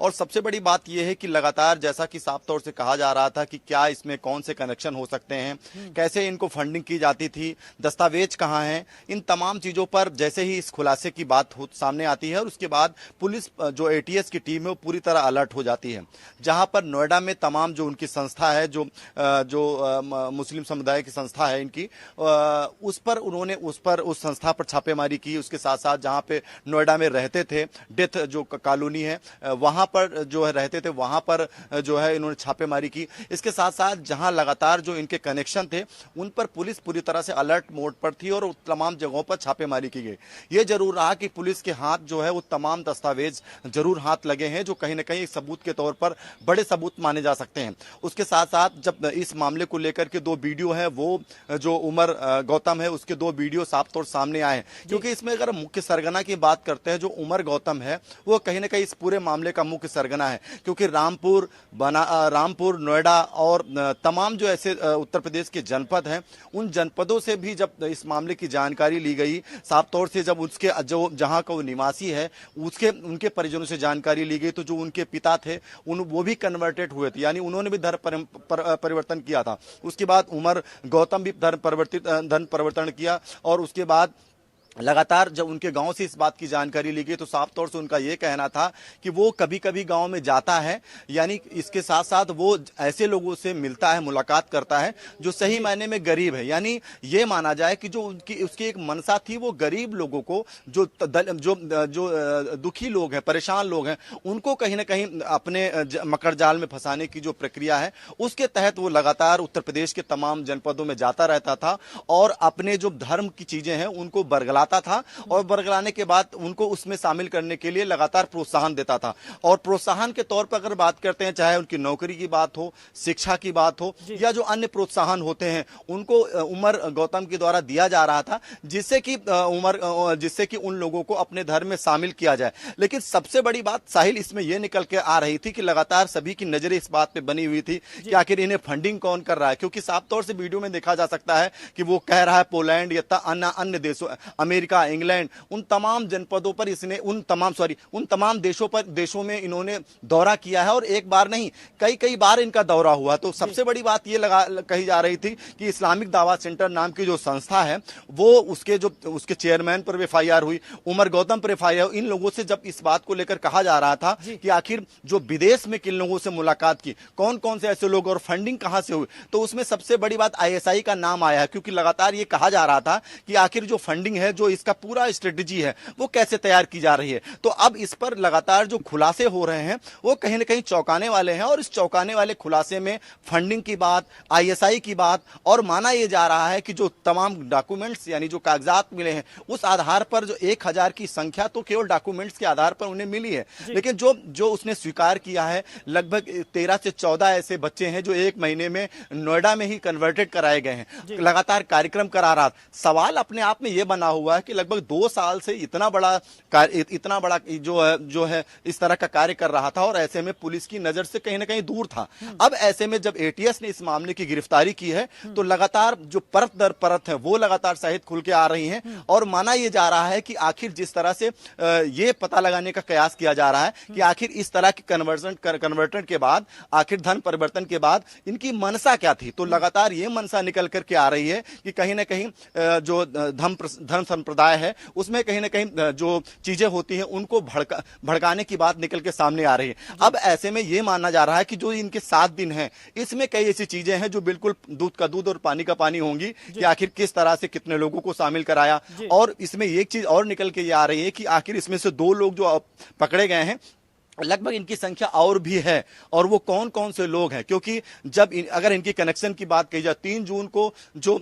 और सबसे बड़ी बात यह है कि लगातार जैसा कि साफ तौर से कहा जा रहा था कि क्या इसमें कौन से कनेक्शन हो सकते हैं, कैसे इनको फंडिंग की जाती थी, दस्तावेज कहाँ हैं, इन तमाम चीजों पर जैसे ही इस खुलासे की बात सामने आती है और उसके बाद पुलिस जो एटीएस की टीम है वो पूरी तरह अलर्ट हो जाती है। जहां पर नोएडा में तमाम जो उनकी संस्था है, जो मुस्लिम समुदाय की संस्था है इनकी, उस पर उन्होंने उस संस्था पर छापेमारी की। उसके साथ साथ जहां पे नोएडा में रहते थे, डेथ जो कॉलोनी है वहां पर जो है रहते थे, वहां पर जो है इन्होंने छापेमारी की। इसके साथ साथ जहां लगातार जो इनके कनेक्शन थे उन पर पुलिस पूरी तरह से अलर्ट मोड पर थी और तमाम जगहों पर छापेमारी की गई। ये जरूर रहा कि पुलिस के हाथ जो है वो तमाम दस्तावेज जरूर हाथ लगे हैं जो कहीं ना कहीं सबूत के तौर पर बड़े सबूत माने जा सकते हैं। उसके साथ साथ जब इस मामले को लेकर के 2 वीडियो है, वो जो उमर गौतम है उसके 2 वीडियो साफ तौर सामने आए, क्योंकि इसमें अगर मुख्य सरगना की बात करते हैं, जो उमर गौतम है वो कहीं ना कहीं इस पूरे मामले का मुख्य सरगना है, क्योंकि रामपुर, नोएडा और तमाम जो ऐसे उत्तर प्रदेश के जनपद हैं उन जनपदों से भी जब इस मामले की जानकारी ली गई, साफ तौर से जब उसके जो जहां का वो निवासी है उनके परिजनों से जानकारी ली गई, तो जो उनके पिता थे वो भी कन्वर्टेड हुए थे, यानी उन्होंने भी धर्म परिवर्तन किया था। उसके बाद उमर गौतम भी धर्म परिवर्तन किया और उसके बाद लगातार जब उनके गांव से इस बात की जानकारी ली गई तो साफ तौर से उनका यह कहना था कि वो कभी कभी गांव में जाता है, यानी इसके साथ साथ वो ऐसे लोगों से मिलता है, मुलाकात करता है जो सही मायने में गरीब है, यानी ये माना जाए कि जो उसकी एक मनसा थी वो गरीब लोगों को, जो दुखी लोग हैं, परेशान लोग हैं, उनको कहीं ना कहीं अपने मकर जाल में फंसाने की जो प्रक्रिया है उसके तहत वो लगातार उत्तर प्रदेश के तमाम जनपदों में जाता रहता था और अपने जो धर्म की चीजें हैं उनको बरगला था और बरगलाने के बाद उनको उसमें शामिल करने के लिए लगातार प्रोत्साहन देता था। और प्रोत्साहन के तौर पर अगर बात करते हैं, चाहे उनकी नौकरी की बात हो, शिक्षा की बात हो या जो अन्य प्रोत्साहन होते हैं उनको उमर गौतम के द्वारा दिया जा रहा था, जिससे कि उन लोगों को अपने धर्म में शामिल किया जाए। लेकिन सबसे बड़ी बात साहिल इसमें यह निकल के आ रही थी कि लगातार सभी की नजरें इस बात पे बनी हुई थी कि आखिर इन्हें फंडिंग कौन कर रहा है, क्योंकि साफ तौर से वीडियो में देखा जा सकता है कि वो कह रहा है पोलैंड या अन्य देशों, अमेरिका, इंग्लैंड, उन तमाम जनपदों पर इसने उन तमाम देशों में इन्होंने दौरा किया है और एक बार नहीं कई बार इनका दौरा हुआ। तो सबसे बड़ी बात ये कही जा रही थी कि इस्लामिक दावा सेंटर नाम की जो संस्था है वो उसके चेयरमैन पर एफआईआर हुई, उमर गौतम पर एफआईआर, इन लोगों से जब इस बात को लेकर कहा जा रहा था कि आखिर जो विदेश में किन लोगों से मुलाकात की, कौन कौन से ऐसे लोग और फंडिंग कहां से हुई, तो उसमें सबसे बड़ी बात आईएसआई का नाम आया है, क्योंकि लगातार ये कहा जा रहा था कि आखिर जो फंडिंग है, जो इसका पूरा स्ट्रेटेजी है वो कैसे तैयार की जा रही है। तो अब इस पर लगातार जो खुलासे हो रहे हैं वो कहीं ना कहीं चौंकाने वाले हैं और इस चौंकाने वाले खुलासे में फंडिंग की बात, आईएसआई की बात, और माना यह जा रहा है कि जो तमाम डॉक्यूमेंट्स यानी जो कागजात मिले हैं उस आधार पर जो 1000 की संख्या तो केवल डॉक्यूमेंट्स के आधार पर उन्हें मिली है, लेकिन जो उसने स्वीकार किया है लगभग 13 से 14 ऐसे बच्चे हैं जो 1 महीने में नोएडा में ही कन्वर्टेड कराए गए हैं, लगातार कार्यक्रम करा रहा। सवाल अपने आप में यह बना हुआ है कि लगभग 2 साल से इतना बड़ा जो है इस तरह का कार्य कर रहा था और ऐसे में पुलिस की नजर से कहीं ना कहीं दूर था। अब ऐसे में जब एटीएस ने इस मामले की गिरफ्तारी की है तो लगातार जो परत दर परत है वो लगातार सहित खुल के आ रही हैं और माना यह जा रहा है कि आखिर जिस तरह से ये पता लगाने का प्रयास किया जा रहा है कि आखिर इस तरह की कन्वर्टन के बाद, आखिर धन परिवर्तन के बाद इनकी मनसा क्या थी, तो लगातार ये मनसा निकल करके आ रही है कि कहीं ना कहीं जो धर्म संप्रदाय है उसमें कहीं ना कहीं जो चीजें होती हैं उनको भड़काने की बात निकल के सामने आ रही है। अब ऐसे में यह माना जा रहा है कि जो इनके 7 दिन हैं इसमें कई ऐसी चीजें हैं जो बिल्कुल दूध का दूध और पानी का पानी होंगी कि आखिर किस तरह से कितने लोगों को शामिल कराया। और इसमें एक चीज और निकल के ये आ रही है कि आखिर इसमें से 2 लोग जो पकड़े गए हैं लगभग इनकी संख्या और भी है, और वो कौन कौन से लोग हैं, क्योंकि जब अगर इनकी कनेक्शन की बात कही जाए 3 जून को जो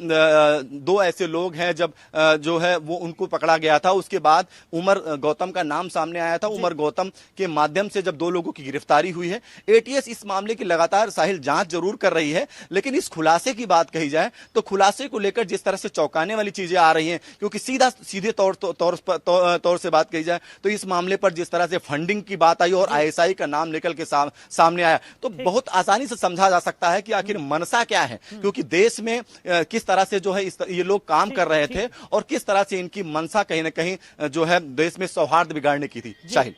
2 ऐसे लोग हैं जब जो है वो उनको पकड़ा गया था, उसके बाद उमर गौतम का नाम सामने आया था। उमर गौतम के माध्यम से जब 2 लोगों की गिरफ्तारी हुई है, एटीएस इस मामले की लगातार साहिल जांच जरूर कर रही है, लेकिन इस खुलासे की बात कही जाए तो खुलासे को लेकर जिस तरह से चौंकाने वाली चीजें आ रही हैं, क्योंकि सीधे तौर से बात कही जाए तो इस मामले पर जिस तरह से फंडिंग की बात आई और आईएसआई का नाम निकल के सामने आया तो बहुत आसानी से समझा जा सकता है कि आखिर मनसा क्या है, क्योंकि देश में किस तरह से जो है ये लोग काम कर रहे थे और किस तरह से इनकी मनसा कहीं ना कहीं जो है देश में सौहार्द बिगाड़ने की थी। शाहिद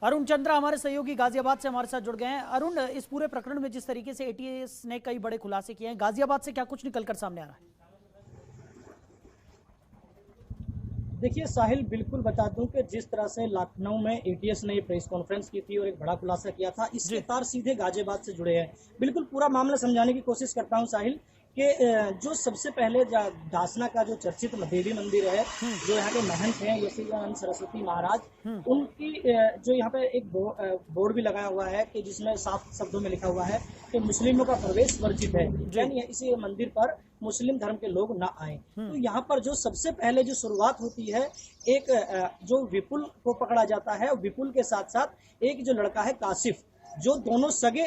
अरुण चंद्रा हमारे सहयोगी गाजियाबाद से हमारे साथ जुड़ गए हैं। अरुण, इस पूरे प्रकरण में जिस तरीके से एटीएस ने कई बड़े खुलासे किए हैं, गाजियाबाद से क्या कुछ निकलकर सामने आ रहा है? देखिए साहिल, बिल्कुल बता दूं कि जिस तरह से लखनऊ में एटीएस ने ये प्रेस कॉन्फ्रेंस की थी और एक बड़ा खुलासा किया था, इसके तार सीधे गाजियाबाद से जुड़े हैं। बिल्कुल पूरा मामला समझाने की कोशिश करता हूं साहिल कि जो सबसे पहले दासना का जो चर्चित देवी मंदिर है, जो यहाँ के महंत हैं यशीलानंद सरस्वती महाराज, उनकी जो यहाँ पे एक बोर्ड भी लगाया हुआ है कि जिसमें साफ शब्दों में लिखा हुआ है कि मुस्लिमों का प्रवेश वर्जित है, यानी इसी मंदिर पर मुस्लिम धर्म के लोग ना आए। तो यहाँ पर जो सबसे पहले जो शुरुआत होती है, एक जो विपुल को पकड़ा जाता है, विपुल के साथ साथ एक जो लड़का है कासिफ, जो दोनों सगे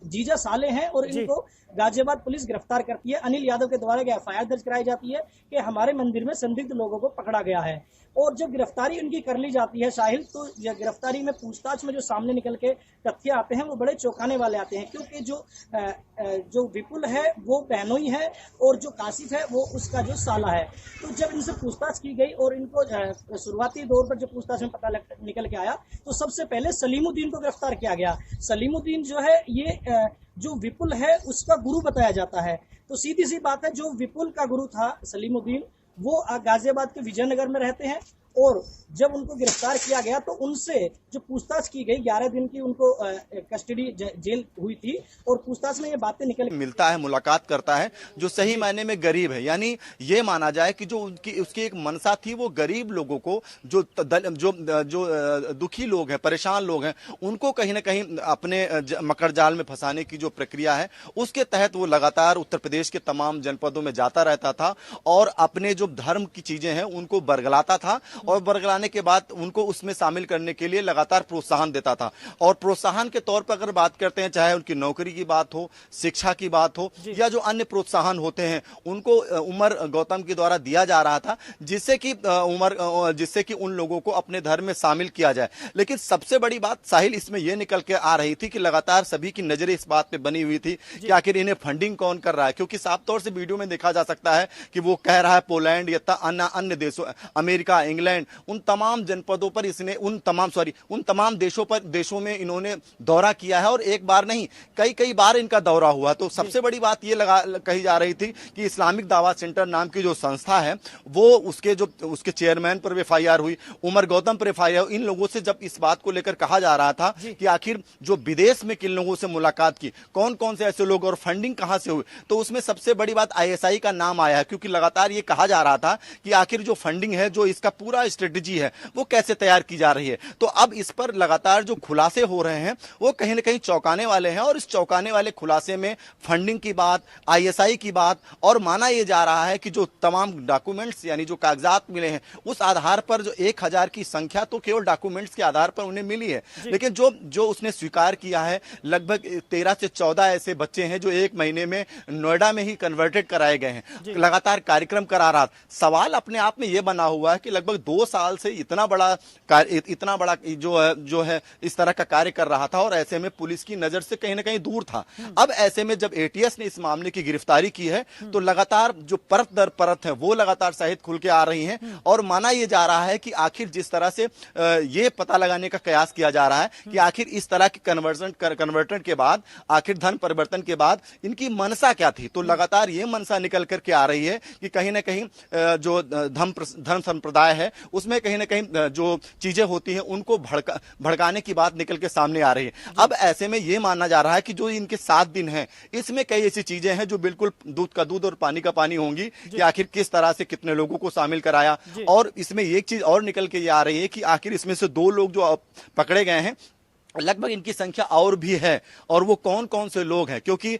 जीजा साले हैं, और इनको गाजियाबाद पुलिस गिरफ्तार करती है। अनिल यादव के द्वारा एफआईआर दर्ज कराई जाती है कि हमारे मंदिर में संदिग्ध लोगों को पकड़ा गया है। और जब गिरफ्तारी उनकी कर ली जाती है साहिल, तो यह गिरफ्तारी में पूछताछ में जो सामने निकल के तथ्य आते हैं वो बड़े चौंकाने वाले आते हैं, क्योंकि जो विपुल है वो बहनोई है और जो कासिफ है वो उसका जो साला है। तो जब इनसे पूछताछ की गई और इनको शुरुआती दौर पर जब पूछताछ में पता निकल के आया, तो सबसे पहले सलीमुद्दीन को गिरफ्तार किया गया। सलीमुद्दीन जो है ये जो विपुल है उसका गुरु बताया जाता है। तो सीधी सी बात है, जो विपुल का गुरु था सलीमुद्दीन, वो गाजियाबाद के विजयनगर में रहते हैं, और जब उनको गिरफ्तार किया गया तो उनसे जो पूछताछ की गई, 11 दिन की उनको कस्टडी जेल हुई थी, और पूछताछ में ये बातें निकल मिलता है, मुलाकात करता है जो सही मायने में गरीब है। यानी ये माना जाए कि जो उसकी एक मनसा थी, वो गरीब लोगों को, जो दुखी लोग हैं, परेशान लोग हैं, उनको कहीं ना कहीं अपने मकर जाल में फंसाने की जो प्रक्रिया है, उसके तहत वो लगातार उत्तर प्रदेश के तमाम जनपदों में जाता रहता था और अपने जो धर्म की चीजें हैं उनको बरगलाता था, और बरगलाने के बाद उनको उसमें शामिल करने के लिए लगातार प्रोत्साहन देता था। और प्रोत्साहन के तौर पर अगर बात करते हैं, चाहे उनकी नौकरी की बात हो, शिक्षा की बात हो, या जो अन्य प्रोत्साहन होते हैं, उनको उमर गौतम के द्वारा दिया जा रहा था, जिससे कि उन लोगों को अपने धर्म में शामिल किया जाए। लेकिन सबसे बड़ी बात साहिल इसमें यह निकल के आ रही थी कि लगातार सभी की नजरें इस बात पे बनी हुई थी कि आखिर इन्हें फंडिंग कौन कर रहा है, क्योंकि साफ तौर से वीडियो में देखा जा सकता है कि वो कह रहा है पोलैंड या अन्य देशों, अमेरिका, इंग्लैंड, उन तमाम जनपदों पर इसने उन तमाम देशों में इन्होंने दौरा किया है, और एक बार नहीं कई बार इनका दौरा हुआ। तो सबसे बड़ी बात ये कही जा रही थी कि इस्लामिक दावा सेंटर नाम की जो संस्था है, वो उसके चेयरमैन पर एफआईआर हुई, उमर गौतम पर एफआईआर। इन लोगों से जब इस बात को लेकर कहा जा रहा था कि आखिर जो विदेश में किन लोगों से मुलाकात की, कौन कौन से ऐसे लोग और फंडिंग कहां से हुई, तो उसमें सबसे बड़ी बात आईएसआई का नाम आया है, क्योंकि लगातार ये कहा जा रहा था कि आखिर जो फंडिंग है, जो इसका पूरा स्ट्रेटेजी है, वो कैसे तैयार की जा रही है। तो अब इस पर लगातार जो खुलासे हो रहे हैं वो कहीं ना कहीं चौंकाने वाले हैं, और इस चौंकाने वाले खुलासे में फंडिंग की बात, आईएसआई की बात, और माना यह जा रहा है कि जो तमाम डॉक्यूमेंट्स यानी जो कागजात मिले हैं, उस आधार पर जो 1000 की संख्या तो केवल डॉक्यूमेंट्स के आधार पर उन्हें मिली है, लेकिन जो उसने स्वीकार किया है, लगभग 13 से 14 ऐसे बच्चे हैं जो 1 महीने में नोएडा में ही कन्वर्टेड कराए गए हैं, लगातार कार्यक्रम करा रहा। सवाल अपने आप में यह बना हुआ है कि लगभग 2 साल से इतना बड़ा जो है इस तरह का कार्य कर रहा था, और ऐसे में पुलिस की नजर से कहीं ना कहीं दूर था। अब ऐसे में जब एटीएस ने इस मामले की गिरफ्तारी की है, तो लगातार जो परत दर परत है वो लगातार सहित खुल के आ रही हैं, और माना यह जा रहा है कि आखिर जिस तरह से ये पता लगाने का प्रयास किया जा रहा है कि आखिर इस तरह की कन्वर्टन के बाद, आखिर धन परिवर्तन के बाद इनकी मनसा क्या थी, तो लगातार ये मनसा निकल करके आ रही है कि कहीं ना कहीं जो धर्म संप्रदाय है उसमें कहीं ना कहीं जो चीजें होती हैं उनको भड़काने की बात निकल के सामने आ रही है। अब ऐसे में यह मानना जा रहा है कि जो इनके 7 दिन हैं, इसमें कई ऐसी चीजें हैं जो बिल्कुल दूध का दूध और पानी का पानी होंगी, कि आखिर किस तरह से कितने लोगों को शामिल कराया। और इसमें एक चीज और निकल के ये आ रही है कि आखिर इसमें से 2 लोग जो पकड़े गए हैं, लगभग इनकी संख्या और भी है, और वो कौन कौन से लोग हैं, क्योंकि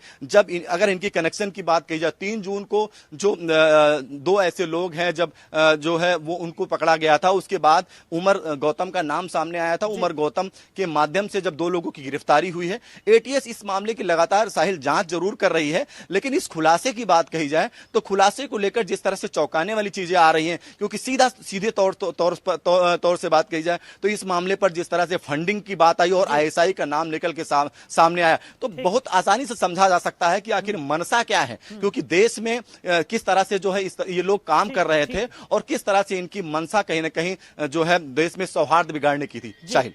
अगर इनकी कनेक्शन की बात कही जाए, 3 जून को जो 2 ऐसे लोग हैं जब जो है वो उनको पकड़ा गया था, उसके बाद उमर गौतम का नाम सामने आया था। उमर गौतम के माध्यम से जब 2 लोगों की गिरफ्तारी हुई है, एटीएस इस मामले की लगातार साहिल जांच जरूर कर रही है, लेकिन इस खुलासे की बात कही जाए तो खुलासे को लेकर जिस तरह से चौंकाने वाली चीजें आ रही हैं, क्योंकि सीधे तौर से बात कही जाए तो इस मामले पर जिस तरह से फंडिंग की बात आई और आईएसआई का नाम निकल के सामने आया, तो बहुत आसानी से समझा जा सकता है कि आखिर मनसा क्या है, क्योंकि देश में किस तरह से जो है ये लोग काम कर रहे थे, और किस तरह से इनकी मनसा कहीं ना कहीं जो है देश में सौहार्द बिगाड़ने की थी। शाहिद,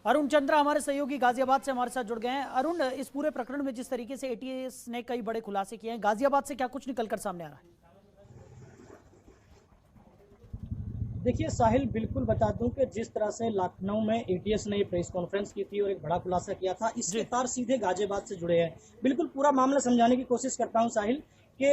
अरुण चंद्रा हमारे सहयोगी गाजियाबाद से हमारे साथ जुड़ गए हैं। अरुण, इस पूरे प्रकरण में जिस तरीके से एटीएस ने कई बड़े खुलासे किए हैं, गाजियाबाद से क्या कुछ निकलकर सामने आ रहा है? देखिए साहिल, बिल्कुल बता दूं कि जिस तरह से लखनऊ में एटीएस ने प्रेस कॉन्फ्रेंस की थी और एक बड़ा खुलासा किया था, इसके तार सीधे गाजियाबाद से जुड़े हैं। बिल्कुल पूरा मामला समझाने की कोशिश करता हूं साहिल कि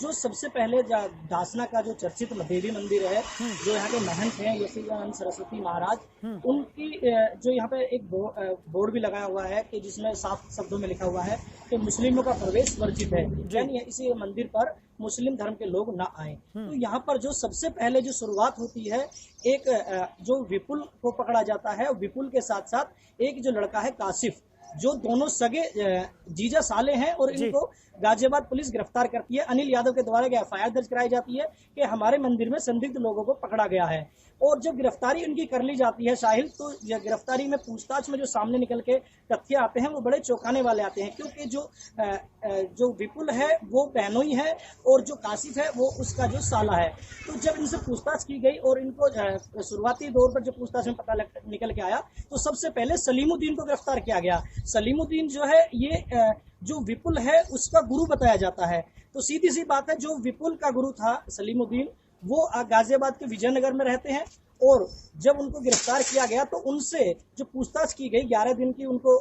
जो सबसे पहले दासना का जो चर्चित देवी मंदिर है, जो यहाँ के महंत हैं यशोदानंद सरस्वती महाराज, उनकी जो यहाँ पे एक बोर्ड भी लगाया हुआ है कि जिसमें साफ शब्दों में लिखा हुआ है कि मुस्लिमों का प्रवेश वर्जित है, यानी इसी मंदिर पर मुस्लिम धर्म के लोग ना आए। तो यहाँ पर जो सबसे पहले जो शुरुआत होती है, एक जो विपुल को पकड़ा जाता है, विपुल के साथ साथ एक जो लड़का है कासिफ, जो दोनों सगे जीजा साले हैं, और इनको गाजियाबाद पुलिस गिरफ्तार करती है। अनिल यादव के द्वारा एफआईआर दर्ज कराई जाती है कि हमारे मंदिर में संदिग्ध लोगों को पकड़ा गया है। और जब गिरफ्तारी उनकी कर ली जाती है साहिल, तो गिरफ्तारी में पूछताछ में जो सामने निकल के तथ्य आते हैं वो बड़े चौंकाने वाले आते हैं, क्योंकि जो विपुल है वो बहनोई है और जो कासिफ है वो उसका जो साला है। तो जब इनसे पूछताछ की गई और इनको शुरुआती दौर पर जो पूछताछ में पता निकल के आया, तो सबसे पहले सलीमुद्दीन को गिरफ्तार किया गया। सलीमुद्दीन जो है ये जो विपुल है उसका गुरु बताया जाता है। तो सीधी सी बात है, जो विपुल का गुरु था सलीमुद्दीन, वो गाजियाबाद के विजयनगर में रहते हैं। और जब उनको गिरफ्तार किया गया तो उनसे जो पूछताछ की गई, 11 दिन की उनको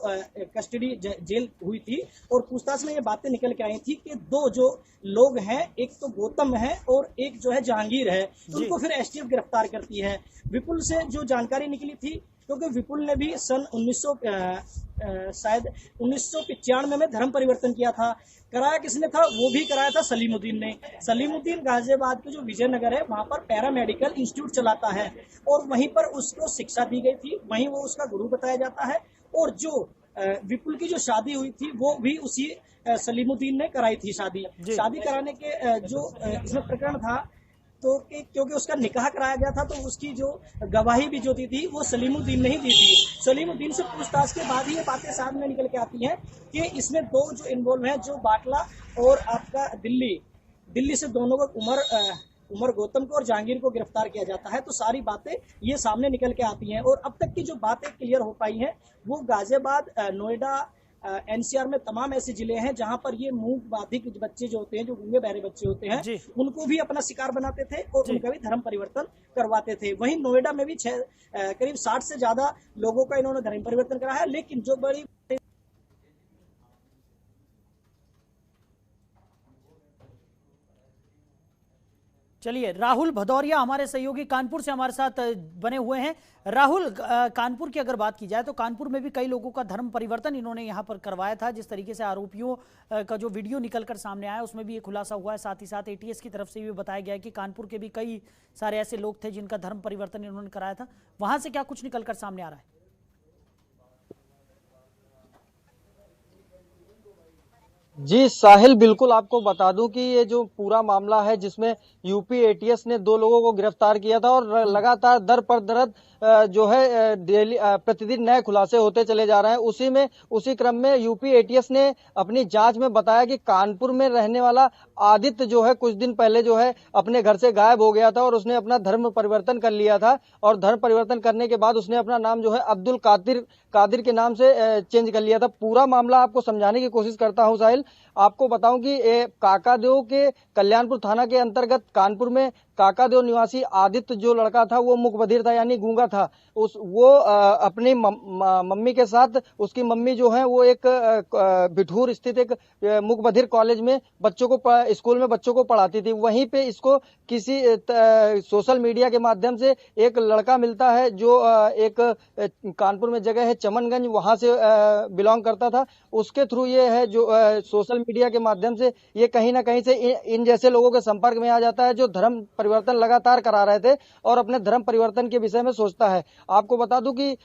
कस्टडी जेल हुई थी, और पूछताछ में ये बातें निकल के आई थी कि दो जो लोग हैं, एक तो गौतम है और एक जो है जहांगीर है, उनको फिर एसटीएफ गिरफ्तार करती है। विपुल से जो जानकारी निकली थी, क्योंकि विपुल ने भी सन 1995 में धर्म परिवर्तन किया था। कराया किसने था? वो भी कराया था सलीमुद्दीन ने। सलीमुद्दीन गाजियाबाद के जो विजयनगर है वहां पर पैरामेडिकल इंस्टीट्यूट चलाता है, और वहीं पर उसको शिक्षा दी गई थी, वहीं वो उसका गुरु बताया जाता है। और जो विपुल की जो शादी हुई थी वो भी उसी सलीमुद्दीन ने कराई थी। शादी कराने के जो इसमें प्रकरण था, तो क्योंकि उसका निकाह कराया गया था, तो उसकी जो गवाही भी जो थी वो सलीमुद्दीन ने ही दी थी। सलीमुद्दीन से पूछताछ के बाद ही ये बातें सामने निकल के आती हैं कि इसमें दो जो इन्वॉल्व हैं, जो बाटला और आपका दिल्ली से दोनों को उमर गौतम को और जहांगीर को गिरफ्तार किया जाता है। तो सारी बातें ये सामने निकल के आती हैं, और अब तक की जो बातें क्लियर हो पाई हैं वो गाजियाबाद, नोएडा, एनसीआर में तमाम ऐसे जिले हैं जहां पर ये मूक बाधिक बच्चे जो होते हैं, जो गूंगे बहरे बच्चे होते हैं, उनको भी अपना शिकार बनाते थे और उनका भी धर्म परिवर्तन करवाते थे। वहीं नोएडा में भी करीब 60 से ज्यादा लोगों का इन्होंने धर्म परिवर्तन कराया है। लेकिन जो बड़ी चलिए, राहुल भदौरिया हमारे सहयोगी कानपुर से हमारे साथ बने हुए हैं। राहुल, कानपुर की अगर बात की जाए तो कानपुर में भी कई लोगों का धर्म परिवर्तन इन्होंने यहां पर करवाया था। जिस तरीके से आरोपियों का जो वीडियो निकलकर सामने आया उसमें भी ये खुलासा हुआ है। साथ ही साथ एटीएस की तरफ से भी बताया गया है कि कानपुर के भी कई सारे ऐसे लोग थे जिनका धर्म परिवर्तन इन्होंने कराया था। वहां से क्या कुछ निकलकर सामने आ रहा है? जी साहिल, बिल्कुल आपको बता दूं कि ये जो पूरा मामला है जिसमें यूपी एटीएस ने 2 लोगों को गिरफ्तार किया था, और लगातार दर पर दर जो है डेली प्रतिदिन नए खुलासे होते चले जा रहे हैं। उसी क्रम में यूपी एटीएस ने अपनी जांच में बताया कि कानपुर में रहने वाला आदित्य जो है कुछ दिन पहले जो है अपने घर से गायब हो गया था, और उसने अपना धर्म परिवर्तन कर लिया था। और धर्म परिवर्तन करने के बाद उसने अपना नाम जो है अब्दुल कादिर के नाम से चेंज कर लिया था। पूरा मामला आपको समझाने की कोशिश करता हूं साहिल। आपको बताऊं कि काकादेव के कल्याणपुर थाना के अंतर्गत कानपुर में काकादेव निवासी आदित्य जो लड़का था वो मुकबधिर था, यानी गूंगा था। वो अपनी मम्मी के साथ, उसकी मम्मी जो है वो एक बिठूर स्थित एक मुकबधिर कॉलेज में स्कूल में बच्चों को पढ़ाती थी। वहीं पे इसको किसी सोशल मीडिया के माध्यम से एक लड़का मिलता है जो एक कानपुर में जगह है चमनगंज, वहां से बिलोंग करता था। उसके थ्रू ये है जो सोशल मीडिया के माध्यम से ये कहीं ना कहीं से इन जैसे लोगों के संपर्क में आ जाता है जो धर्म परिवर्तन लगातार करा रहे थे और अपने धर्म परिवर्तन के विषय में सोचता है। आपको बता दूं कि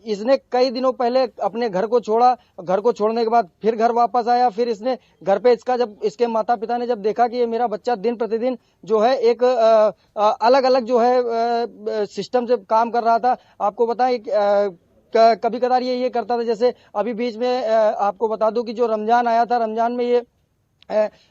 इसने कई दिनों पहले अपने घर को छोड़ा, घर को छोड़ने के बाद फिर घर वापस आया। फिर इसने घर पे जब इसके माता पिता ने जब देखा कि ये मेरा बच्चा दिन प्रतिदिन जो है एक अलग अलग जो है सिस्टम से काम कर रहा था। आपको बताएं कभी कदार ये करता था, जैसे अभी बीच में आपको बता दूं कि जो रमजान आया था, रमजान में ये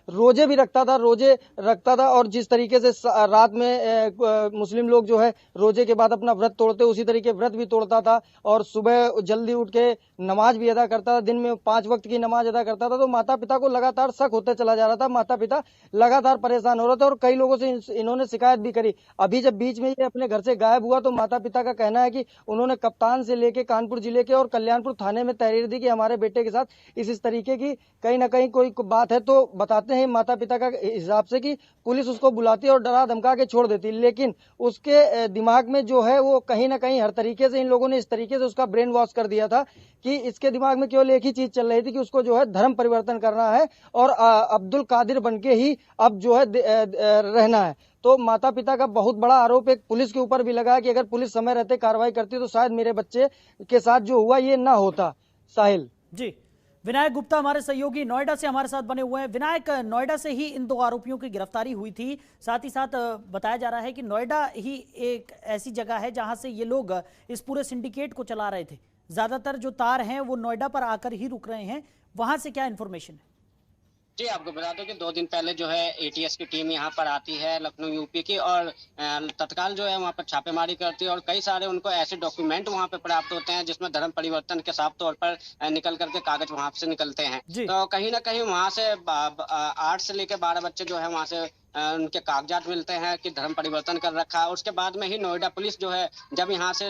रोजे भी रखता था और जिस तरीके से रात में मुस्लिम लोग जो है रोजे के बाद अपना व्रत तोड़ते, उसी तरीके व्रत भी तोड़ता था और सुबह जल्दी उठ के नमाज भी अदा करता था, दिन में 5 वक्त की नमाज अदा करता था। तो माता पिता को लगातार शक होता चला जा रहा था, माता पिता लगातार परेशान हो रहे थे और कई लोगों से इन्होंने शिकायत भी करी। अभी जब बीच में ये अपने घर से गायब हुआ तो माता पिता का कहना है कि उन्होंने कप्तान से लेके कानपुर जिले के और कल्याणपुर थाने में तहरीर दी कि हमारे बेटे के साथ इस तरीके की कहीं ना कहीं कोई बात है। तो बताते हैं माता पिता का हिसाब से कि पुलिस उसको बुलाती है और डरा धमका के छोड़ देती है, लेकिन उसके दिमाग में जो है वो कहीं ना कहीं हर तरीके से इन लोगों ने इस तरीके से उसका ब्रेन वॉश कर दिया था कि इसके दिमाग में केवल एक ही चीज चल रही थी कि उसको जो है धर्म परिवर्तन करना है और अब्दुल कादिर बनके ही अब जो है रहना है। तो माता पिता का बहुत बड़ा आरोप एक पुलिस के ऊपर भी लगा है कि अगर पुलिस समय रहते कार्रवाई करती तो शायद मेरे बच्चे के साथ जो हुआ ये ना होता। साहिल जी, विनायक गुप्ता हमारे सहयोगी नोएडा से हमारे साथ बने हुए हैं। विनायक, नोएडा से ही इन 2 आरोपियों की गिरफ्तारी हुई थी, साथ ही साथ बताया जा रहा है कि नोएडा ही एक ऐसी जगह है जहां से ये लोग इस पूरे सिंडिकेट को चला रहे थे। ज्यादातर जो तार हैं वो नोएडा पर आकर ही रुक रहे हैं, वहां से क्या इन्फॉर्मेशन है? जी, आपको बता दो कि 2 दिन पहले जो है एटीएस की टीम यहाँ पर आती है लखनऊ यूपी की और तत्काल जो है वहाँ पर छापेमारी करती है और कई सारे उनको ऐसे डॉक्यूमेंट वहाँ पे प्राप्त होते हैं जिसमें धर्म परिवर्तन के साफ तौर पर निकल करके कागज वहाँ से निकलते हैं। तो कहीं ना कहीं वहाँ से 8 से लेकर 12 बच्चे जो है वहाँ से उनके कागजात मिलते हैं कि धर्म परिवर्तन कर रखा है। उसके बाद में ही नोएडा पुलिस जो है जब यहाँ से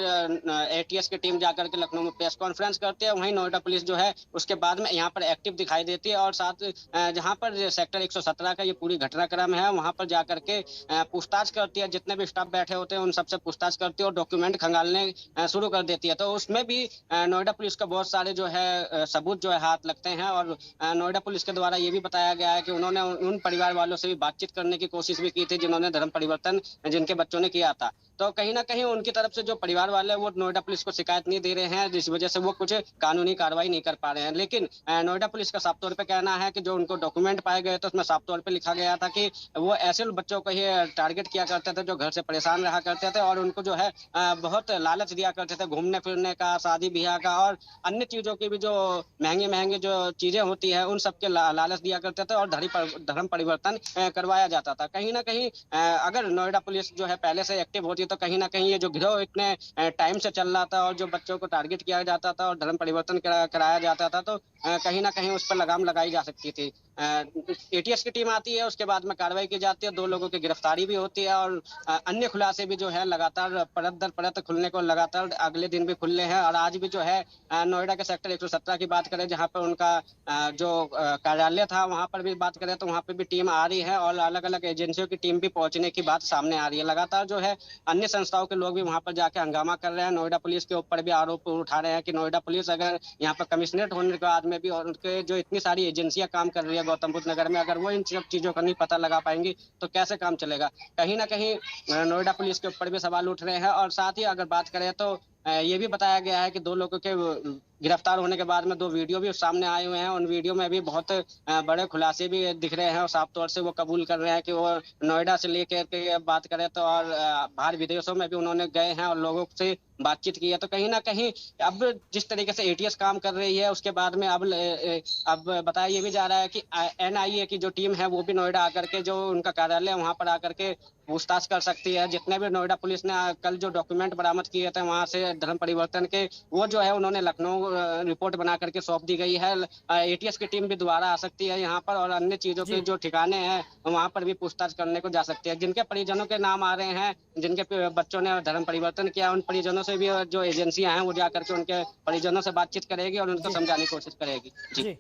एटीएस की टीम जाकर के लखनऊ में प्रेस कॉन्फ्रेंस करती है, वहीं नोएडा पुलिस जो है उसके बाद में यहाँ पर एक्टिव दिखाई देती है और साथ जहाँ पर सेक्टर 117 का ये पूरी घटनाक्रम है वहाँ पर जाकर के पूछताछ करती है, जितने भी स्टाफ बैठे होते हैं उन सबसे पूछताछ करती है और डॉक्यूमेंट खंगालने शुरू कर देती है। तो उसमें भी नोएडा पुलिस का बहुत सारे जो है सबूत जो है हाथ लगते हैं और नोएडा पुलिस के द्वारा ये भी बताया गया है कि उन्होंने उन परिवार वालों से भी बातचीत करने की कोशिश भी की थी जिन्होंने धर्म परिवर्तन जिनके बच्चों ने किया था। तो कहीं ना कहीं उनकी तरफ से जो परिवार वाले वो नोएडा पुलिस को शिकायत नहीं दे रहे हैं, जिस वजह से वो कुछ कानूनी कार्रवाई नहीं कर पा रहे हैं। लेकिन नोएडा पुलिस का साफ तौर पे कहना है कि जो उनको डॉक्यूमेंट पाए गए तो उसमें साफ तौर पे लिखा गया था कि वो ऐसे बच्चों को ही टारगेट किया करते थे जो घर से परेशान रहा करते थे और उनको जो है बहुत लालच दिया करते थे घूमने फिरने का, शादी ब्याह का और अन्य चीजों की भी जो महंगी जो चीजें होती है उन सबके लालच दिया करते थे और धर्म परिवर्तन करवाया जाता था। कहीं ना कहीं अगर नोएडा पुलिस जो है पहले से एक्टिव होती तो कहीं ना कहीं ये जो गिरोह इतने टाइम से चल रहा था और जो बच्चों को टारगेट किया जाता था और धर्म परिवर्तन कराया जाता था तो कहीं ना कहीं उस पर लगाम लगाई जा सकती थी। एटीएस की टीम आती है, उसके बाद में कार्रवाई की जाती है, 2 लोगों की गिरफ्तारी भी होती है और अन्य खुलासे भी जो है लगातार परत दर परत खुलने को लगातार अगले दिन भी खुल रहे हैं। और आज भी जो है नोएडा के सेक्टर 117 की बात करें जहाँ पर उनका जो कार्यालय था वहाँ पर भी बात करें तो वहाँ पर भी टीम आ रही है और अलग अलग एजेंसियों की टीम भी पहुंचने की बात सामने आ रही है। लगातार जो है अन्य संस्थाओं के लोग भी वहाँ पर जाके हंगामा कर रहे हैं, नोएडा पुलिस के ऊपर भी आरोप उठा रहे हैं कि नोएडा पुलिस अगर यहाँ पर कमिश्नरेट होने के बाद में भी और उनके जो इतनी सारी एजेंसियां काम कर रही है गौतम बुद्ध नगर में, अगर वो इन सब चीजों का नहीं पता लगा पाएंगी तो कैसे काम चलेगा। कहीं ना कहीं नोएडा पुलिस के ऊपर भी सवाल उठ रहे हैं और साथ ही अगर बात करें तो ये भी बताया गया है कि 2 लोगों के गिरफ्तार होने के बाद में 2 वीडियो भी सामने आए हुए हैं। उन वीडियो में भी बहुत बड़े खुलासे भी दिख रहे हैं और साफ तौर से वो कबूल कर रहे हैं कि वो नोएडा से लेकर के बात करें तो और बाहर विदेशों में भी उन्होंने गए हैं और लोगों से बातचीत की है। तो कहीं ना कहीं अब जिस तरीके से एटीएस काम कर रही है उसके बाद में अब बताया ये भी जा रहा है कि एनआईए की जो टीम है वो भी नोएडा आकर के जो उनका कार्यालय वहां पर आकर के पूछताछ कर सकती है। जितने भी नोएडा पुलिस ने कल जो डॉक्यूमेंट बरामद किए थे वहां से धर्म परिवर्तन के वो जो है उन्होंने लखनऊ रिपोर्ट बना करके सौंप दी गई है। एटीएस की टीम भी दोबारा आ सकती है यहाँ पर और अन्य चीजों के जो ठिकाने हैं वहां पर भी पूछताछ करने को जा सकती है। जिनके परिजनों के नाम आ रहे हैं, जिनके बच्चों ने धर्म परिवर्तन किया, उन परिजनों से भी जो एजेंसियां हैं वो जाकर के उनके परिजनों से बातचीत करेगी और उनको समझाने की कोशिश करेगी। जी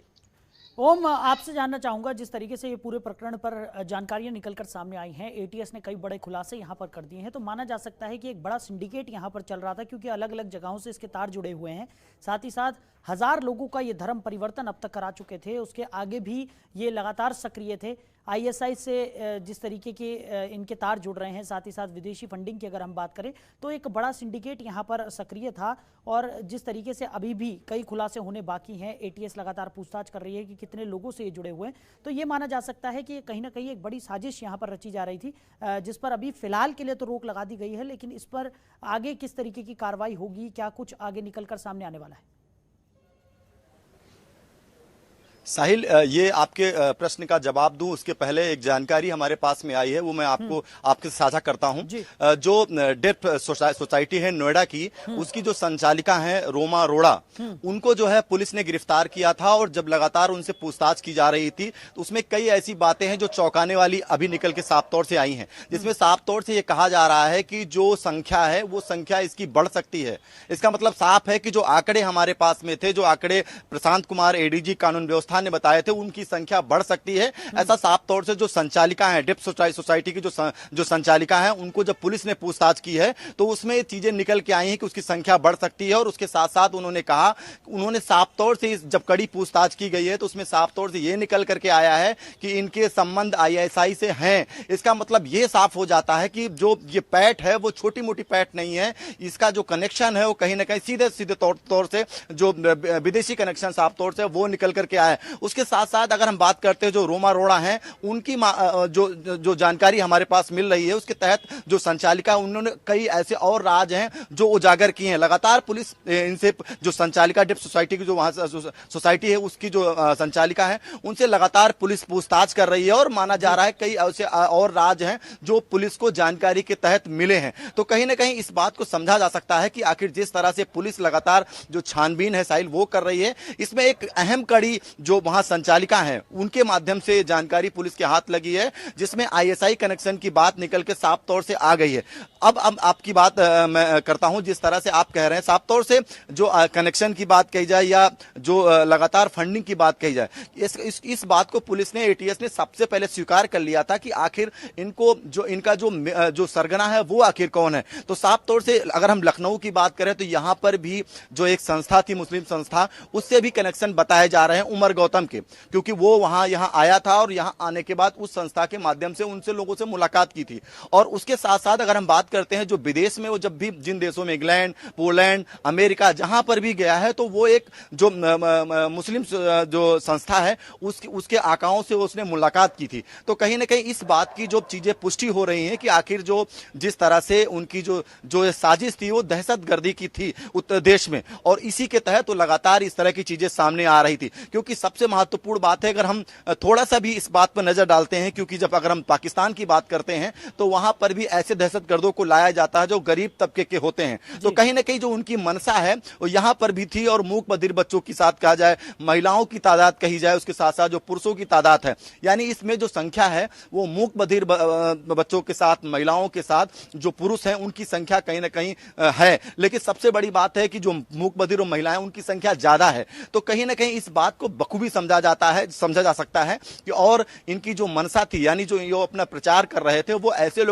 ओम, आपसे जानना चाहूंगा, जिस तरीके से ये पूरे प्रकरण पर जानकारियां निकलकर सामने आई हैं, एटीएस ने कई बड़े खुलासे यहां पर कर दिए हैं, तो माना जा सकता है कि एक बड़ा सिंडिकेट यहां पर चल रहा था क्योंकि अलग अलग जगहों से इसके तार जुड़े हुए हैं। साथ ही साथ 1000 लोगों का ये धर्म परिवर्तन अब तक करा चुके थे, उसके आगे भी ये लगातार सक्रिय थे। आईएसआई से जिस तरीके के इनके तार जुड़ रहे हैं, साथ ही साथ विदेशी फंडिंग की अगर हम बात करें तो एक बड़ा सिंडिकेट यहाँ पर सक्रिय था। और जिस तरीके से अभी भी कई खुलासे होने बाकी हैं, एटीएस लगातार पूछताछ कर रही है कि कितने लोगों से ये जुड़े हुए हैं, तो ये माना जा सकता है कि कहीं ना कहीं एक बड़ी साजिश यहाँ पर रची जा रही थी, जिस पर अभी फिलहाल के लिए तो रोक लगा दी गई है, लेकिन इस पर आगे किस तरीके की कार्रवाई होगी, क्या कुछ आगे निकल कर सामने आने वाला है? साहिल, ये आपके प्रश्न का जवाब दूं उसके पहले एक जानकारी हमारे पास में आई है, वो मैं आपके साझा करता हूं। जो डेफ सोसाइटी है नोएडा की, उसकी जो संचालिका है रोमा अरोड़ा, उनको जो है पुलिस ने गिरफ्तार किया था और जब लगातार उनसे पूछताछ की जा रही थी तो उसमें कई ऐसी बातें हैं जो चौंकाने वाली अभी निकल के साफ तौर से आई हैं, जिसमें साफ तौर से ये कहा जा रहा है कि जो संख्या है वो संख्या इसकी बढ़ सकती है। इसका मतलब साफ है कि जो आंकड़े हमारे पास में थे, जो आंकड़े प्रशांत कुमार एडीजी कानून व्यवस्था ने बताए थे, उनकी संख्या बढ़ सकती है। ऐसा साफ तौर से जो संचालिका है डेफ सोसाइटी की जो संचालिका है, उनको जब पुलिस ने पूछताछ की है तो उसमें चीजें निकल के आई हैं कि उसकी संख्या बढ़ सकती है। और उसके साथ साथ उन्होंने कहा, उन्होंने साफ तौर से जब कड़ी पूछताछ की गई है तो उसमें साफ तौर से यह निकल करके आया है कि इनके संबंध आईएसआई से हैं। इसका मतलब यह साफ हो जाता है कि जो ये पैठ है वो छोटी मोटी पैठ नहीं है, इसका जो कनेक्शन है वो कहीं ना कहीं सीधे सीधे तौर से जो विदेशी कनेक्शन साफ तौर से वो निकल करके आया है। उसके साथ साथ अगर हम बात करते हैं जो रोमा अरोड़ा हैं, उनकी जो जानकारी हमारे पास मिल रही है उसके तहत जो संचालिका, उन्होंने कई ऐसे और राज हैं जो उजागर किए हैं। लगातार पुलिस इनसे, जो संचालिका डेफ सोसाइटी की जो वहां सोसाइटी है उसकी जो संचालिका है, उनसे लगातार पुलिस पूछताछ कर रही है और माना जा रहा है कई ऐसे और राज हैं जो पुलिस को जानकारी के तहत मिले हैं। तो कहीं ना कहीं इस बात को समझा जा सकता है कि आखिर जिस तरह से पुलिस लगातार जो छानबीन है साहिल वो कर रही है, इसमें एक अहम कड़ी जो वहां संचालिका है उनके माध्यम से जानकारी पुलिस के हाथ लगी है, जिसमें आईएसआई कनेक्शन की बात निकल के साफ तौर से आ गई है। अब आपकी बात मैं करता हूं, जिस तरह से आप कह रहे हैं साफ तौर से जो कनेक्शन की बात कही जाए या जो लगातार फंडिंग की बात कही जाए, इस बात को पुलिस ने, एटीएस ने सबसे पहले स्वीकार कर लिया था कि आखिर इनको इनका जो सरगना है वो आखिर कौन है। तो साफ तौर से अगर हम लखनऊ की बात करें तो यहां पर भी जो एक संस्था थी, मुस्लिम संस्था, उससे भी कनेक्शन बताए जा रहे हैं उमर गौतम के, क्योंकि वो यहां आया था और यहां आने के बाद उस संस्था के माध्यम से उनसे लोगों से मुलाकात की थी। और उसके साथ साथ अगर हम बात करते हैं जो विदेश में वो जब भी जिन देशों में, इंग्लैंड, पोलैंड, अमेरिका, जहां पर भी गया है तो वो एक जो मुस्लिम जो संस्था है उसके आकाओं से उसने मुलाकात की थी। तो कहीं ना कहीं इस बात की जो चीजें पुष्टि हो रही हैं कि आखिर जिस तरह से उनकी जो साजिश थी वो दहशतगर्दी की थी उत्तर देश में, और इसी के तहत तो लगातार इस तरह की चीजें सामने आ रही थी। क्योंकि सबसे महत्वपूर्ण बात है, अगर हम थोड़ा सा भी इस बात पर नजर डालते हैं, क्योंकि जब अगर हम पाकिस्तान की बात करते हैं तो वहां पर भी ऐसे दहशतगर्दों को लाया जाता है जो गरीब तबके के होते हैं। तो कहीं ना कहीं जो उनकी मनसा है वो यहां पर भी थी। और मूक बधिर बच्चों की साथ कहा जाए, महिलाओं की तादाद कही जाए, उसके साथ साथ जो पुरुषों की तादाद है, यानी इसमें जो संख्या है वो मूक बधिर बच्चों के साथ, महिलाओं के साथ जो पुरुष हैं उनकी संख्या कहीं ना कहीं है। लेकिन सबसे बड़ी बात है कि जो मूक बधिर और महिलाएं उनकी संख्या ज्यादा है। तो कहीं ना कहीं इस बात को बखूबी समझा जा सकता है कि और इनकी जो मनसा थी, यानी जो ये अपना प्रचार कर रहे थे, वो ऐसे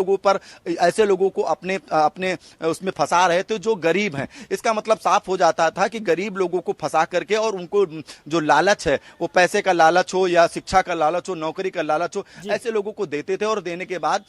लोगों को अपने उसमें फंसा रहे थे जो गरीब हैं। इसका मतलब साफ हो जाता था कि गरीब लोगों को फंसा करके और उनको जो लालच है, वो पैसे का लालच हो या शिक्षा का लालच हो, नौकरी का लालच हो, ऐसे लोगों को देते थे और देने के बाद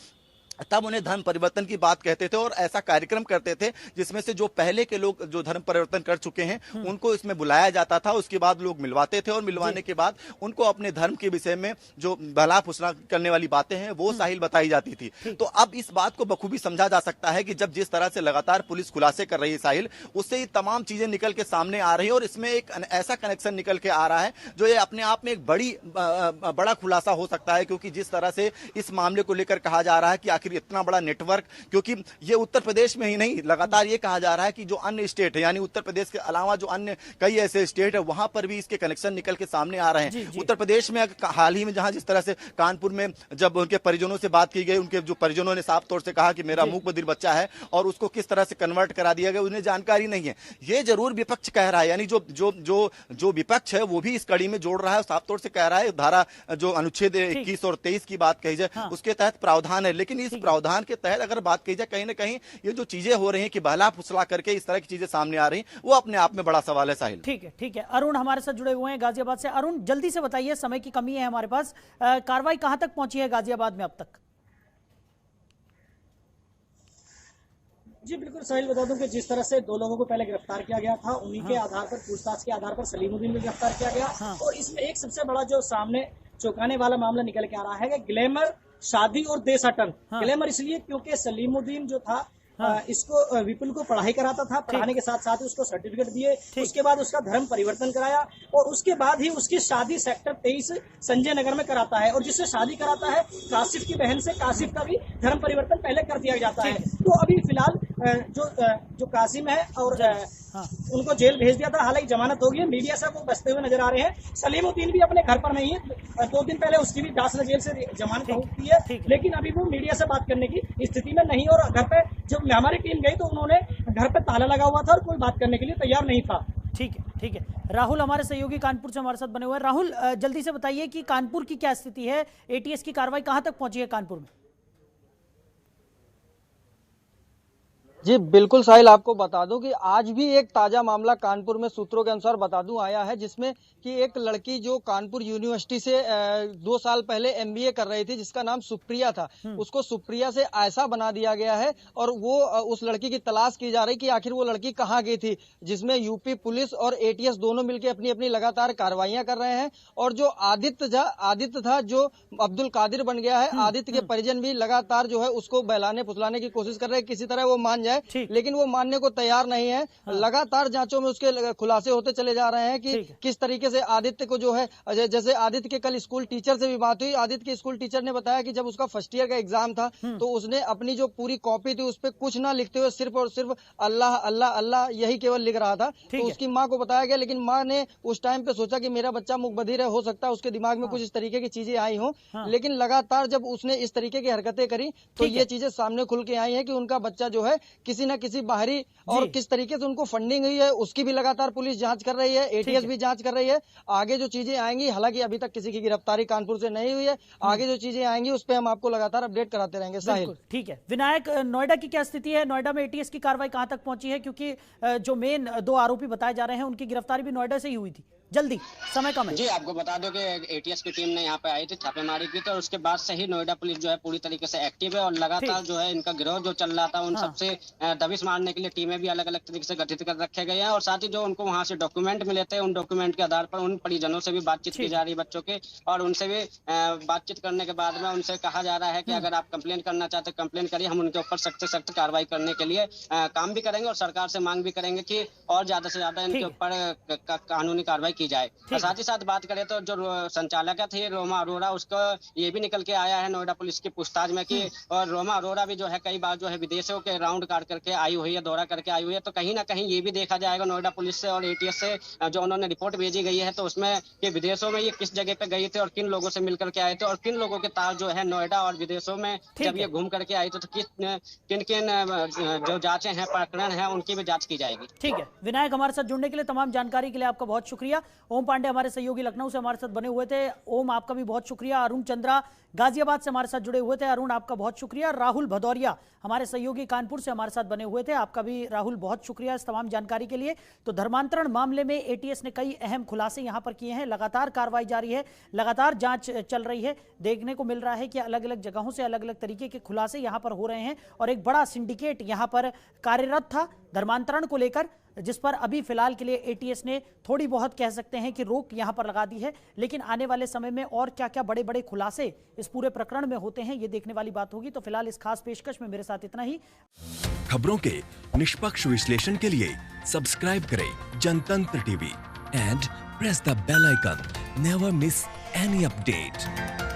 तब उन्हें धर्म परिवर्तन की बात कहते थे और ऐसा कार्यक्रम करते थे जिसमें से जो पहले के लोग जो धर्म परिवर्तन कर चुके हैं उनको इसमें बुलाया जाता था। उसके बाद लोग मिलवाते थे और मिलवाने के बाद उनको अपने धर्म के विषय में जो भला फुसला करने वाली बातें हैं वो साहिल बताई जाती थी। तो अब इस बात को बखूबी समझा जा सकता है कि जब जिस तरह से लगातार पुलिस खुलासे कर रही है साहिल, उससे ये तमाम चीजें निकल के सामने आ रही है और इसमें एक ऐसा कनेक्शन निकल के आ रहा है जो ये अपने आप में एक बड़ा खुलासा हो सकता है। क्योंकि जिस तरह से इस मामले को लेकर कहा जा रहा है कि आखिर इतना बड़ा नेटवर्क, क्योंकि ये उत्तर प्रदेश में ही नहीं, लगातार ये कहा जा रहा है कि जो अन्य स्टेट है, यानी उत्तर प्रदेश के अलावा जो अन्य कई ऐसे स्टेट है वहां पर भी इसके कनेक्शन निकल के सामने आ रहे हैं। उत्तर प्रदेश में हाल ही में जहां जिस तरह से कानपुर में जब उनके परिजनों से बात की गई, उनके जो परिजनों ने साफ तौर से कहा कि मेरा मूक बधिर बच्चा है और उसको किस तरह से कन्वर्ट करा दिया गया उन्हें जानकारी नहीं है। ये जरूर विपक्ष कह रहा है, यानी जो विपक्ष है वो भी इस कड़ी में जोड़ रहा है, साफ तौर से कह रहा है धारा जो अनुच्छेद 21 और 23 की बात कही जाए उसके तहत प्रावधान है। लेकिन इस प्रावधान के तहत अगर बात की जाए, कहीं ना कहीं ये जो चीजें हो रही हैं कि बहला फुसला करके इस तरह की चीजें सामने आ रही हैं, वो अपने आप में बड़ा सवाल है साहिल। ठीक है। अरुण हमारे साथ जुड़े हुए हैं गाजियाबाद से। अरुण, जल्दी से बताइए, समय की कमी है हमारे पास, कार्रवाई कहां तक पहुंची है गाजियाबाद में अब तक? जी बिल्कुल साहिल, बता दूं कि जिस तरह से दो लोगों को पहले गिरफ्तार किया गया था, उन्हीं के आधार पर, पूछताछ के आधार पर सलीमुद्दीन को गिरफ्तार किया गया। और इसमें एक सबसे बड़ा जो सामने चौंकाने वाला मामला निकल के आ रहा है कि ग्लैमर, शादी और देशाटन। ग्लैमर इसलिए क्योंकि सलीमुद्दीन जो था इसको विपुल को पढ़ाई कराता था, पढ़ाने के साथ साथ उसको सर्टिफिकेट दिए, उसके बाद उसका धर्म परिवर्तन कराया और उसके बाद ही उसकी शादी सेक्टर 23 संजय नगर में कराता है। और जिससे शादी कराता है काशिफ की बहन से, काशिफ का भी धर्म परिवर्तन पहले कर दिया जाता है। तो अभी फिलहाल जो कासिम है और उनको जेल भेज दिया था, हालांकि जमानत हो गई है, मीडिया से वो बचते हुए नजर आ रहे हैं। सलीमुद्दीन भी अपने घर पर नहीं है, 2 दिन पहले उसकी भी दासला जेल से जमानत होती है, लेकिन अभी वो मीडिया से बात करने की स्थिति में नहीं। और घर पे जब हमारी टीम गई तो उन्होंने घर पे ताला लगा हुआ था और कोई बात करने के लिए तैयार नहीं था। ठीक है। राहुल हमारे सहयोगी कानपुर से हमारे साथ बने हुए हैं। राहुल, जल्दी से बताइए कि कानपुर की क्या स्थिति है, एटीएस की कार्रवाई कहां तक पहुंची है कानपुर में? जी बिल्कुल साहिल, आपको बता दूं कि आज भी एक ताजा मामला कानपुर में सूत्रों के अनुसार बता दूं आया है, जिसमें कि एक लड़की जो कानपुर यूनिवर्सिटी से 2 साल पहले एमबीए कर रही थी, जिसका नाम सुप्रिया था, उसको सुप्रिया से ऐसा बना दिया गया है और वो उस लड़की की तलाश की जा रही कि आखिर वो लड़की कहाँ गई थी, जिसमें यूपी पुलिस और एटीएस दोनों मिलकर अपनी अपनी लगातार कार्रवाइयां कर रहे हैं। और जो आदित्य था जो अब्दुल कादिर बन गया है, आदित्य के परिजन भी लगातार जो है उसको बहलाने फुसलाने की कोशिश कर रहे हैं, किसी तरह वो मान जाए, लेकिन वो मानने को तैयार नहीं है। लगातार जांचों में उसके खुलासे होते चले जा रहे हैं कि किस तरीके से आदित्य को जो है, जैसे आदित्य के कल स्कूल टीचर से भी बात हुई, आदित्य के स्कूल टीचर ने बताया कि जब उसका फर्स्ट ईयर का एग्जाम था तो उसने अपनी जो पूरी कॉपी थी उस पर कुछ ना लिखते हुए सिर्फ और सिर्फ अल्लाह अल्लाह अल्लाह यही केवल लिख रहा था। तो उसकी माँ को बताया गया, लेकिन माँ ने उस टाइम पे सोचा कि मेरा बच्चा मुखबधिर है, हो सकता है उसके दिमाग में कुछ इस तरीके की चीजें आई हो, लेकिन लगातार जब उसने इस तरीके की हरकतें करी तो ये चीजें सामने खुल के आई है कि उनका बच्चा जो है किसी न किसी बाहरी और किस तरीके से उनको फंडिंग हुई है उसकी भी लगातार पुलिस जांच कर रही है, एटीएस भी जांच कर रही है। आगे जो चीजें आएंगी, हालांकि अभी तक किसी की गिरफ्तारी कानपुर से नहीं हुई है, आगे जो चीजें आएंगी उस पर हम आपको लगातार अपडेट कराते रहेंगे। साहिल, ठीक है। विनायक, नोएडा की क्या स्थिति है? नोएडा में एटीएस की कार्रवाई कहां तक पहुंची है? क्योंकि जो मेन 2 आरोपी बताए जा रहे हैं उनकी गिरफ्तारी भी नोएडा से ही हुई थी। जल्दी, समय कम है। जी, आपको बता दो कि एटीएस की टीम ने यहाँ पे आई थी, छापेमारी की थी और उसके बाद से ही नोएडा पुलिस जो है पूरी तरीके से एक्टिव है और लगातार जो है इनका गिरोह जो चल रहा था उन सबसे दबिश मारने के लिए टीमें भी अलग अलग तरीके से गठित कर रखे गए हैं। और साथ ही जो उनको वहाँ से डॉक्यूमेंट मिले थे, उन डॉक्यूमेंट के आधार पर उन परिजनों से भी बातचीत की जा रही है बच्चों के, और उनसे भी बातचीत करने के बाद में उनसे कहा जा रहा है कि अगर आप कंप्लेन करना चाहते हैं कंप्लेन करिए, हम उनके ऊपर सख्त से सख्त कार्रवाई करने के लिए काम भी करेंगे और सरकार से मांग भी करेंगे कि और ज्यादा से ज्यादा इनके ऊपर कानूनी कार्रवाई की जाए। साथ ही साथ बात करें तो जो संचालक थे रोमा अरोड़ा, उसको ये भी निकल के आया है नोएडा पुलिस की पूछताछ में कि और रोमा अरोड़ा भी जो है कई बार जो है विदेशों के राउंड काट करके आई हुई है, दौरा करके आई हुई है। तो कहीं ना कहीं ये भी देखा जाएगा नोएडा पुलिस से और एटीएस से जो उन्होंने रिपोर्ट भेजी गई है तो उसमें कि विदेशों में ये किस जगह पे गई थे और किन लोगों से मिलकर के आए थे और किन लोगों के तार जो है नोएडा और विदेशों में जब ये घूम करके आई तो किन किन जो जांचें हैं, प्रकरण है, उनकी भी जांच की जाएगी। ठीक है विनायक, हमारे साथ जुड़ने के लिए, तमाम जानकारी के लिए आपका बहुत शुक्रिया। ओम पांडे हमारे सहयोगी लखनऊ से हमारे साथ बने हुए थे, ओम आपका भी बहुत शुक्रिया। अरुण चंद्रा गाजियाबाद से हमारे साथ जुड़े हुए थे, अरुण आपका बहुत शुक्रिया। राहुल भदौरिया हमारे सहयोगी कानपुर से हमारे साथ बने हुए थे, आपका भी राहुल बहुत शुक्रिया इस तमाम जानकारी के लिए। तो धर्मांतरण मामले में एटीएस ने कई अहम खुलासे यहां पर किए हैं, लगातार कार्रवाई जारी है, लगातार जांच चल रही है। देखने को मिल रहा है कि अलग अलग जगहों से अलग अलग तरीके के खुलासे यहां पर हो रहे हैं और एक बड़ा सिंडिकेट यहां पर कार्यरत था धर्मांतरण को लेकर, जिस पर अभी फिलहाल के लिए एटीएस ने थोड़ी बहुत कह सकते हैं कि रोक यहां पर लगा दी है, लेकिन आने वाले समय में और क्या क्या बड़े बड़े खुलासे इस पूरे प्रकरण में होते हैं ये देखने वाली बात होगी। तो फिलहाल इस खास पेशकश में मेरे साथ इतना ही। खबरों के निष्पक्ष विश्लेषण के लिए सब्सक्राइब करें Jantantra TV and press the bell icon. Never miss any update.